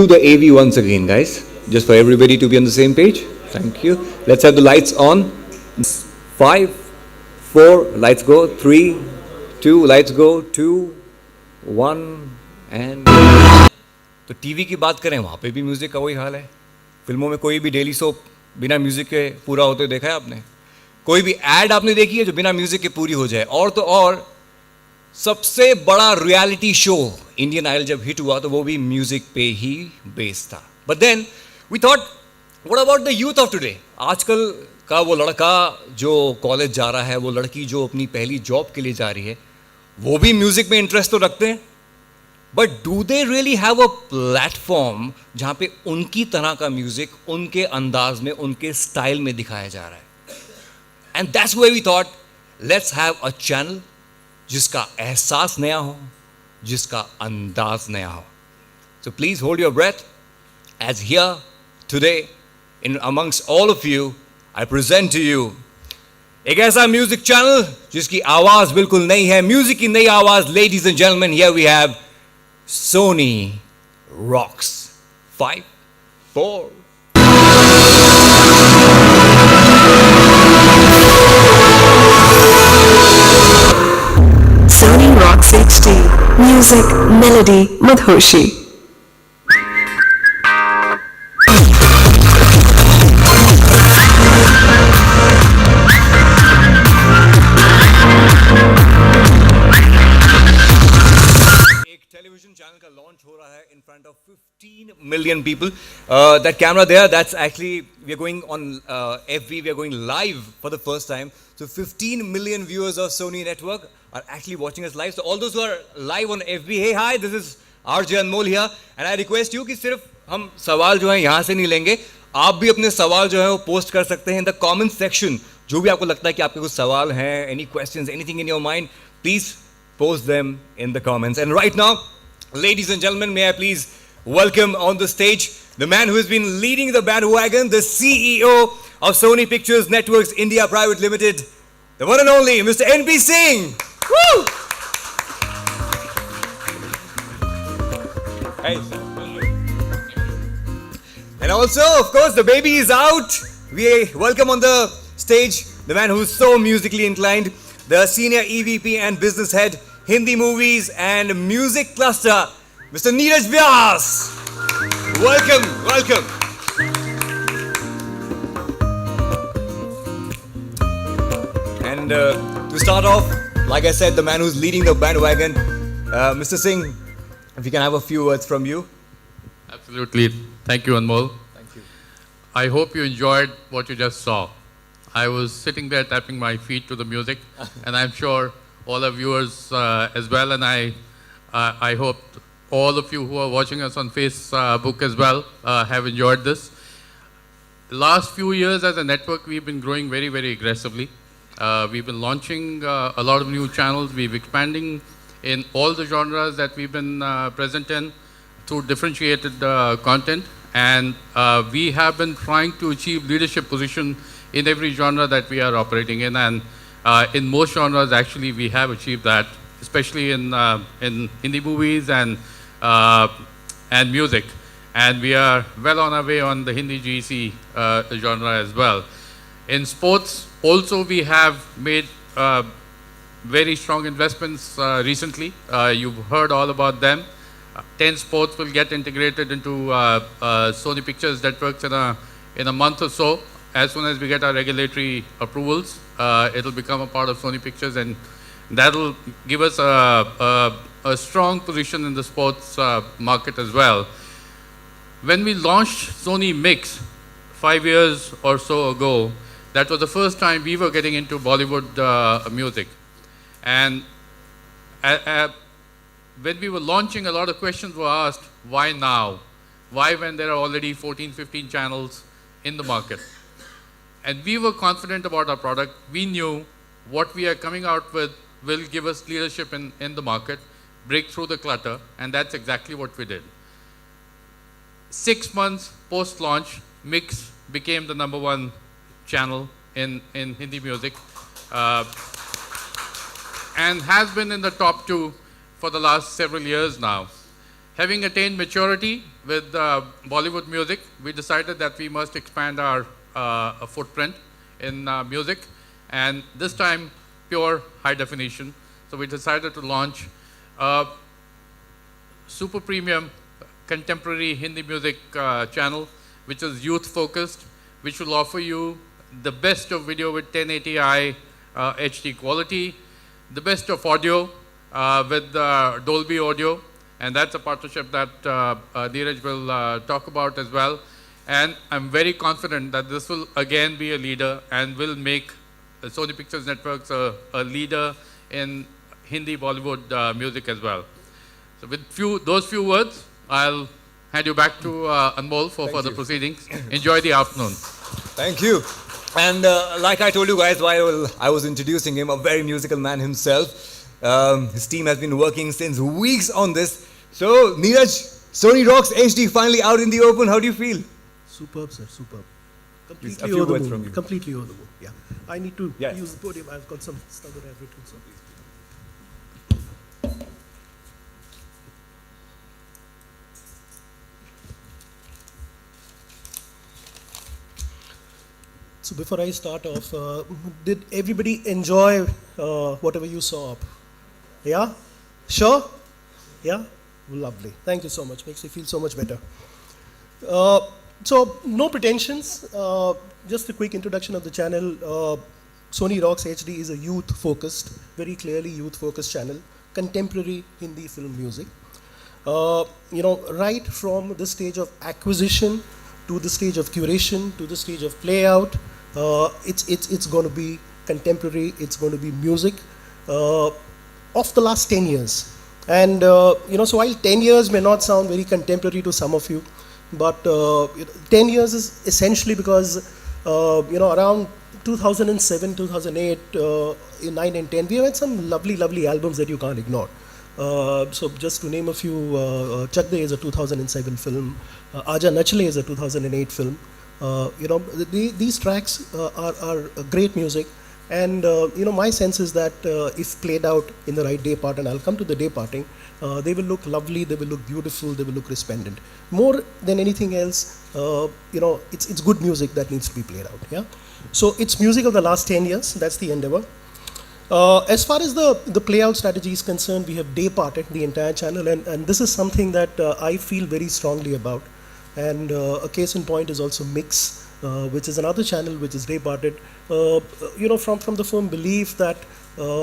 Do the AV once again, guys, just for everybody to be on the same page. Thank you. Let's have the lights on. 5, 4, lights go. 3, 2, lights go. 2, 1, and तो TV की बात करें, वहाँ पे भी music का वही हाल है. फिल्मों में कोई भी डेली सोप बिना म्यूजिक के पूरा होते देखा है आपने? कोई भी एड आपने देखी है जो बिना म्यूजिक के पूरी हो जाए? और तो और सबसे बड़ा रियलिटी शो इंडियन आइडल जब हिट हुआ तो वो भी म्यूजिक पे ही बेस्ड था. But then we thought, what about the youth of today? आजकल का वो लड़का जो कॉलेज जा रहा है, वो लड़की जो अपनी पहली जॉब के लिए जा रही है, वो भी म्यूजिक में इंटरेस्ट तो रखते हैं, but do they really have a platform जहां पे उनकी तरह का म्यूजिक उनके अंदाज में, उनके स्टाइल में दिखाया जा रहा है? And that's why we thought, let's have a channel जिसका एहसास नया हो, जिसका अंदाज नया हो. So please hold your breath as here today in amongst all of you I present to you एक ऐसा म्यूजिक चैनल जिसकी आवाज बिल्कुल नई है, म्यूजिक की नई आवाज. Ladies and gentleman, here we have Sony Rocks. 5, 4. Sony Rocks HD. Music, melody, madhoshi. Television channel का launch हो रहा है in front of 15 million people. That camera there, that's actually, we are going on FB, we are going live for the first time. So 15 million viewers of Sony Network are actually watching us live. So all those who are live on FB, hey hi, this is RJ Anmol here, and I request you कि सिर्फ हम सवाल जो है यहाँ से नहीं लेंगे, आप भी अपने सवाल जो है वो पोस्ट कर सकते हैं in the comment section. जो भी आपको लगता है कि आपके कुछ सवाल हैं, any questions, anything in your mind, please post them in the comments. And right now, ladies and gentlemen, may I please welcome on the stage the man who has been leading the bandwagon, the CEO of Sony Pictures Networks India Private Limited, the one and only Mr. NP Singh. Woo! Hey. And also, of course, the baby is out. We welcome on the stage the man who's so musically inclined, the senior EVP and business head, Hindi movies and music cluster, Mr. Neeraj Vyas. Welcome, welcome. And to start off, like I said, the man who's leading the bandwagon, Mr. Singh, if we can have a few words from you. Absolutely. Thank you, Anmol. Thank you. I hope you enjoyed what you just saw. I was sitting there tapping my feet to the music, and I'm sure all our viewers as well, and I hope all of you who are watching us on Facebook as well have enjoyed this. Last few years as a network, we've been growing very, very aggressively. We've been launching a lot of new channels. We've expanding in all the genres that we've been present in through differentiated content, and we have been trying to achieve leadership position in every genre that we are operating in, and in most genres, actually, we have achieved that, especially in Hindi movies and music. And we are well on our way on the Hindi GEC genre as well. In sports, also, we have made very strong investments recently. You've heard all about them. 10 sports will get integrated into Sony Pictures Networks in a month or so. As soon as we get our regulatory approvals, it'll become a part of Sony Pictures, and that'll give us a strong position in the sports market as well. When we launched Sony Mix 5 years or so ago, that was the first time we were getting into Bollywood music. And when we were launching, a lot of questions were asked, why now? Why when there are already 14, 15 channels in the market? And we were confident about our product. We knew what we are coming out with will give us leadership in the market, break through the clutter, and that's exactly what we did. 6 months post-launch, Mix became the #1 channel in Hindi music, and has been in the top 2 for the last several years now. Having attained maturity with Bollywood music, we decided that we must expand our footprint in music, and this time pure high definition. So we decided to launch a super premium contemporary Hindi music channel, which is youth focused, which will offer you the best of video with 1080i HD quality, the best of audio with Dolby Audio, and that's a partnership that Dheeraj will talk about as well. And I'm very confident that this will again be a leader and will make Sony Pictures Networks a leader in Hindi Bollywood music as well. So with those few words, I'll hand you back to Anmol for further proceedings. Enjoy the afternoon. Thank you. And like I told you guys while I was introducing him, a very musical man himself. His team has been working since weeks on this. So, Neeraj, Sony Rocks HD finally out in the open. How do you feel? Superb, sir, superb. Please, Completely a few over the words moon. from you. Completely over the moon. Yeah. I need to Yes. use the podium. I've got some stuff that I've written. So. So before I start off, did everybody enjoy whatever you saw up? Yeah? Sure? Yeah? Lovely. Thank you so much. Makes me feel so much better. So, no pretensions. Just a quick introduction of the channel. Sony Rocks HD is a youth-focused, very clearly youth-focused channel, contemporary Hindi film music. Right from the stage of acquisition to the stage of curation to the stage of playout, it's going to be contemporary. It's going to be music of the last 10 years. And so while 10 years may not sound very contemporary to some of you, but 10 years is essentially because around 2007, 2008, in 9 and 10, we had some lovely albums that you can't ignore. So just to name a few, Chak De is a 2007 film, Aaja Nachle is a 2008 film. These tracks are great music, and my sense is that if played out in the right day part, and I'll come to the day parting, they will look lovely, they will look beautiful, they will look resplendent. More than anything else, it's good music that needs to be played out. Yeah. So it's music of the last 10 years. That's the endeavor. As far as the playout strategy is concerned, we have day parted the entire channel, and this is something that I feel very strongly about. And a case in point is also Mix, which is another channel which is day parted. From the firm belief that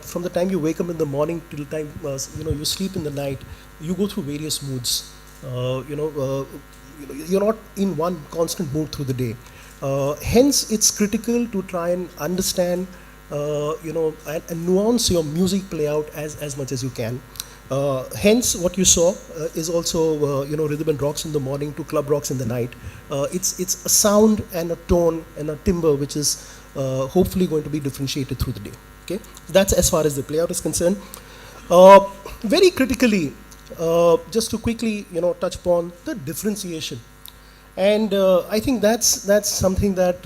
from the time you wake up in the morning till the time you sleep in the night, you go through various moods. You're not in one constant mood through the day. Hence, it's critical to try and understand, and nuance your music playout as much as you can. Hence, what you saw is also, rhythm and rocks in the morning to club rocks in the night. It's a sound and a tone and a timbre which is hopefully going to be differentiated through the day. Okay, that's as far as the playout is concerned. Very critically, just to quickly, touch upon the differentiation. And I think that's something that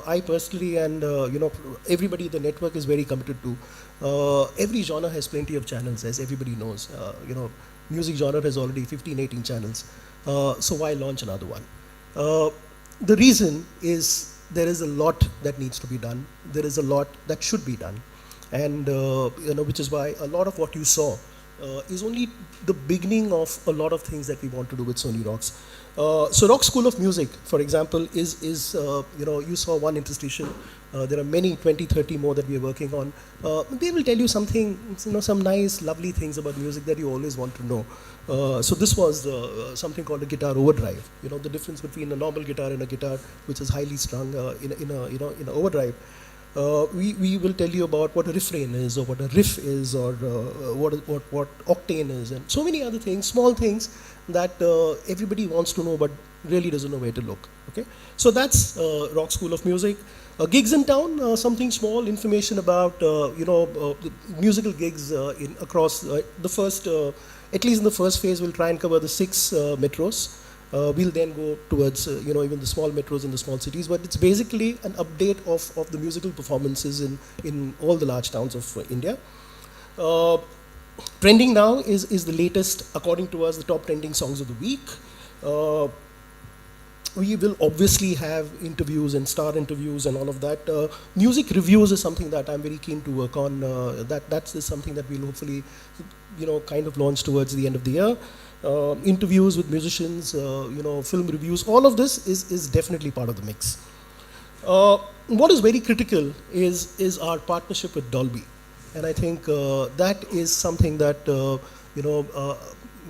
I personally and everybody in the network is very committed to. Every genre has plenty of channels, as everybody knows. Music genre has already 15, 18 channels. So why launch another one? The reason is there is a lot that needs to be done. There is a lot that should be done, and which is why a lot of what you saw is only the beginning of a lot of things that we want to do with Sony Rocks. So Rock School of Music, for example, is you saw one interstitial. There are many, 20, 30 more that we are working on. They will tell you something, some nice, lovely things about music that you always want to know. So this was something called a guitar overdrive. The difference between a normal guitar and a guitar which is highly strung in an overdrive. We will tell you about what a refrain is, or what a riff is, or what octane is, and so many other things, small things that everybody wants to know but really doesn't know where to look. Okay, so that's Rock School of Music. Gigs in town, something small, information about musical gigs across the first, at least in the first phase, we'll try and cover the 6 metros. We'll then go towards even the small metros in the small cities, but it's basically an update of the musical performances in all the large towns of India. Trending now is the latest, according to us, the top trending songs of the week. Uh, we will obviously have interviews and star interviews and all of that. Music reviews is something that I'm very keen to work on. That's something that we'll hopefully, kind of launch towards the end of the year. Interviews with musicians, film reviews. All of this is definitely part of the mix. What is very critical is our partnership with Dolby, and I think that is something that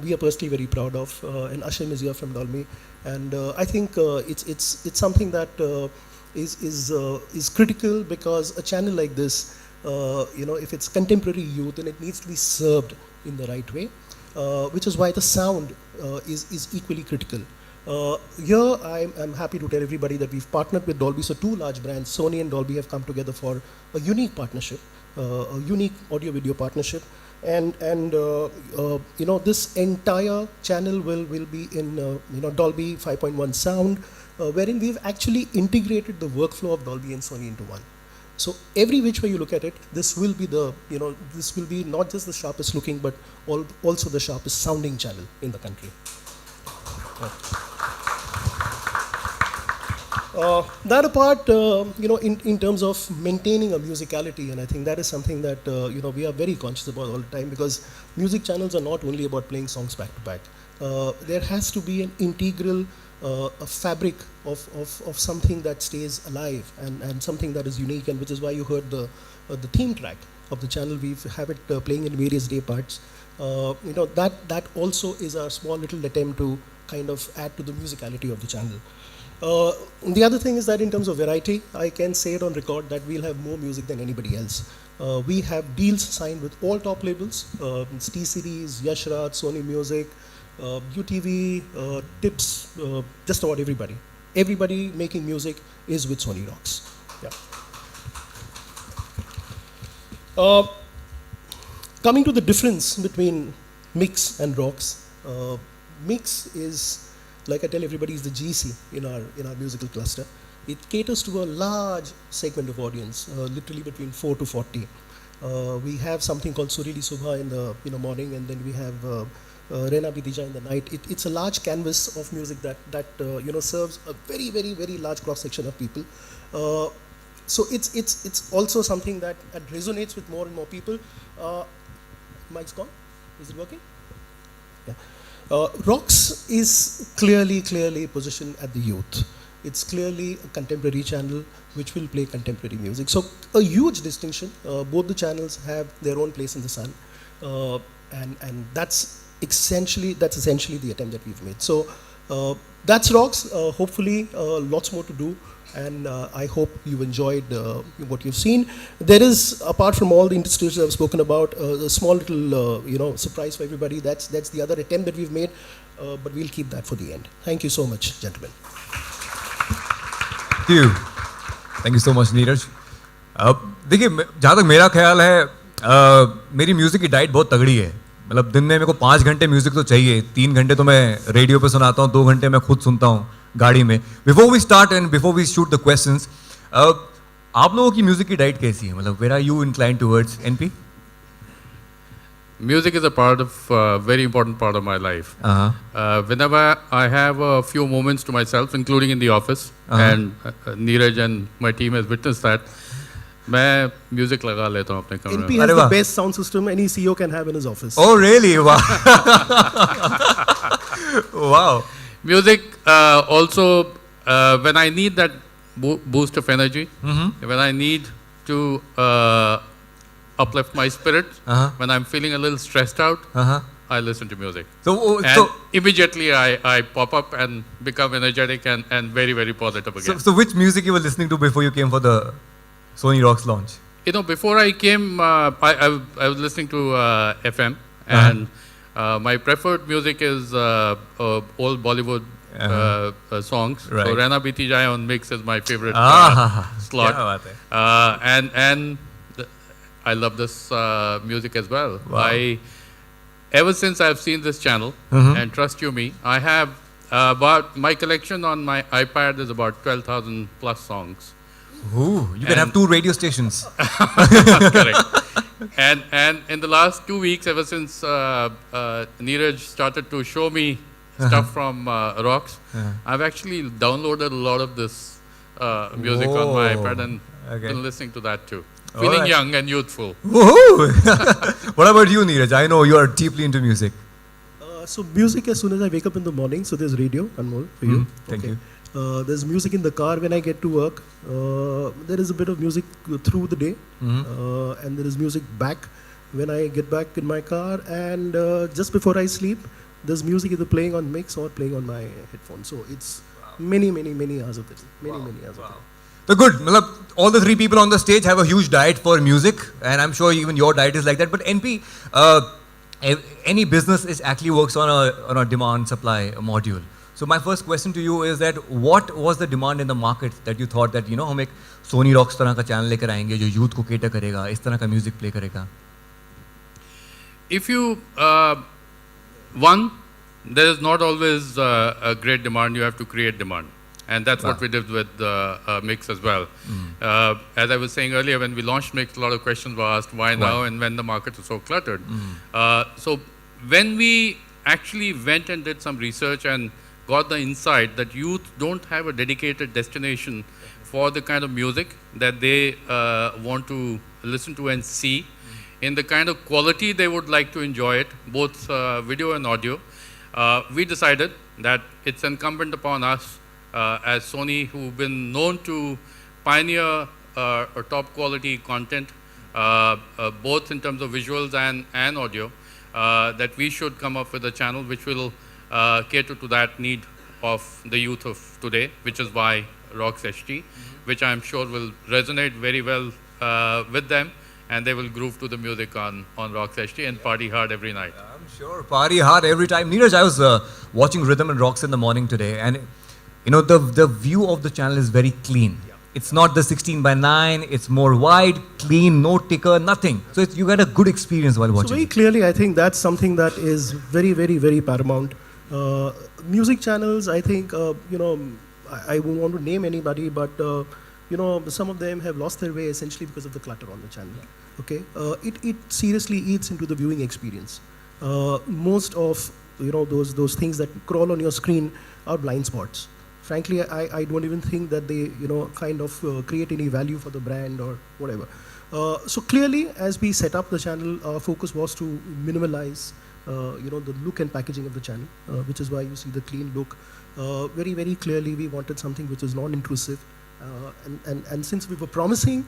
we are personally very proud of. And Ashim is here from Dolby, and I think it's something that is critical, because a channel like this, if it's contemporary youth, then it needs to be served in the right way, which is why the sound is equally critical. Here, I'm happy to tell everybody that we've partnered with Dolby. So two large brands, Sony and Dolby, have come together for a unique partnership, a unique audio-video partnership. And this entire channel will be in Dolby 5.1 sound, wherein we've actually integrated the workflow of Dolby and Sony into one. So every which way you look at it, this will be this will be not just the sharpest looking, but also the sharpest sounding channel in the country. That apart, in terms of maintaining a musicality, and I think that is something that we are very conscious about all the time, because music channels are not only about playing songs back to back. There has to be an integral a fabric of something that stays alive, and something that is unique, and which is why you heard the theme track of the channel. We have it playing in various day parts. That also is a small little attempt to kind of add to the musicality of the channel. The other thing is that in terms of variety, I can say it on record that we'll have more music than anybody else. We have deals signed with all top labels, T-Series, Yash Raj, Sony Music, UTV, Tips, just about everybody. Everybody making music is with Sony Rocks. Yeah. Coming to the difference between Mix and Rocks, Mix is, like I tell everybody, is the GC in our musical cluster. It caters to a large segment of audience, literally between 4 to 40. We have something called Surili Subha in the morning, and then we have Rena Bidija in the night. It's a large canvas of music that serves a very, very, very large cross section of people. So it's also something that resonates with more and more people. Mic's gone. Is it working? Yeah. Rocks is clearly positioned at the youth. It's clearly a contemporary channel which will play contemporary music. So a huge distinction. Both the channels have their own place in the sun, and that's essentially the attempt that we've made. So that's Rocks. Hopefully, lots more to do. And I hope you've enjoyed what you've seen. There is, apart from all the industries I've spoken about, a small little surprise for everybody. That's the other attempt that we've made, but we'll keep that for the end. Thank you so much, gentlemen. Thank you so much, Neeraj. देखिए, जहाँ तक मेरा ख्याल है, मेरी music की diet बहुत तगड़ी है. मतलब दिन में मेरे को 5 घंटे म्यूज़िक तो चाहिए. 3 घंटे तो मैं रेडियो पे सुनाता हूँ, 2 घंटे मैं खुद सुनता हूँ गाड़ी में. Before we start and before we shoot the questions, आप लोगों की म्यूजिक की डाइट कैसी है? मतलब where are you inclined towards, एनपी? Music is a very important part of my life. Whenever I have a few moments to myself, including in the office, and Neeraj and my team has witnessed that, मैं music लगा लेता हूँ अपने कमरे में. NP has the best sound system any CEO can have in his office. Oh really? Wow. Wow. Music also, when I need that boost of energy, when I need to uplift my spirit, when I'm feeling a little stressed out, I listen to music. So immediately I pop up and become energetic and very, very positive again. So which music you were listening to before you came for the Sony Rocks launch? Before I came, I was listening to FM, and my preferred music is old Bollywood songs. Right. So Rana Biti Jai on Mix is my favorite slot. And I love this music as well. Wow. Ever since I've seen this channel, and trust you me, I have about, my collection on my iPad is about 12,000 plus songs. Ooh, you can have 2 radio stations. Correct. and in the last 2 weeks, ever since Neeraj started to show me stuff from Rocks, I've actually downloaded a lot of this music on my Whoa. iPad and Okay. been listening to that too. All Feeling right. young and youthful. Woohoo! What about you, Neeraj? I know you are deeply into music. So music as soon as I wake up in the morning. So there's radio, Anmol, for you. Thank you. There's music in the car when I get to work. There is a bit of music through the day, and there is music back when I get back in my car. And just before I sleep, there's music either playing on mix or playing on my headphones. So it's many hours of it. Many hours of it. So good. Matlab, all the three people on the stage have a huge diet for music, and I'm sure even your diet is like that. But NP, any business is actually works on a demand supply module. So my first question to you is that what was the demand in the market that you thought that हम एक Sony Rocks तरह का channel लेकर आएंगे जो youth को cater करेगा, इस तरह का music play करेगा. If you one, there is not always a great demand. You have to create demand, and that's what we did with Mix as well. As I was saying earlier, when we launched Mix, a lot of questions were asked, why now, and when the market is so cluttered. So when we actually went and did some research and got the insight that youth don't have a dedicated destination for the kind of music that they want to listen to and see, in the kind of quality they would like to enjoy it, both video and audio, we decided that it's incumbent upon us as Sony, who've been known to pioneer top quality content, both in terms of visuals and audio, that we should come up with a channel which will cater to that need of the youth of today, which is why Rocks HT, which I'm sure will resonate very well with them, and they will groove to the music on Rocks HT and party hard every night. I'm sure. Party hard every time. Neeraj, I was watching Rhythm and Rocks in the morning today, and you know the view of the channel is very clean. It's not the 16:9. It's more wide, clean, no ticker, nothing. So you get a good experience while So watching. very clearly, I think that's something that is very paramount. Music channels, I think, I won't want to name anybody, but some of them have lost their way essentially because of the clutter on the channel. Okay, it seriously eats into the viewing experience. Most of those things that crawl on your screen are blind spots. Frankly, I don't even think that they create any value for the brand or whatever. So clearly, as we set up the channel, our focus was to minimalize the look and packaging of the channel, which is why you see the clean look. Very clearly, we wanted something which is non-intrusive. And since we were promising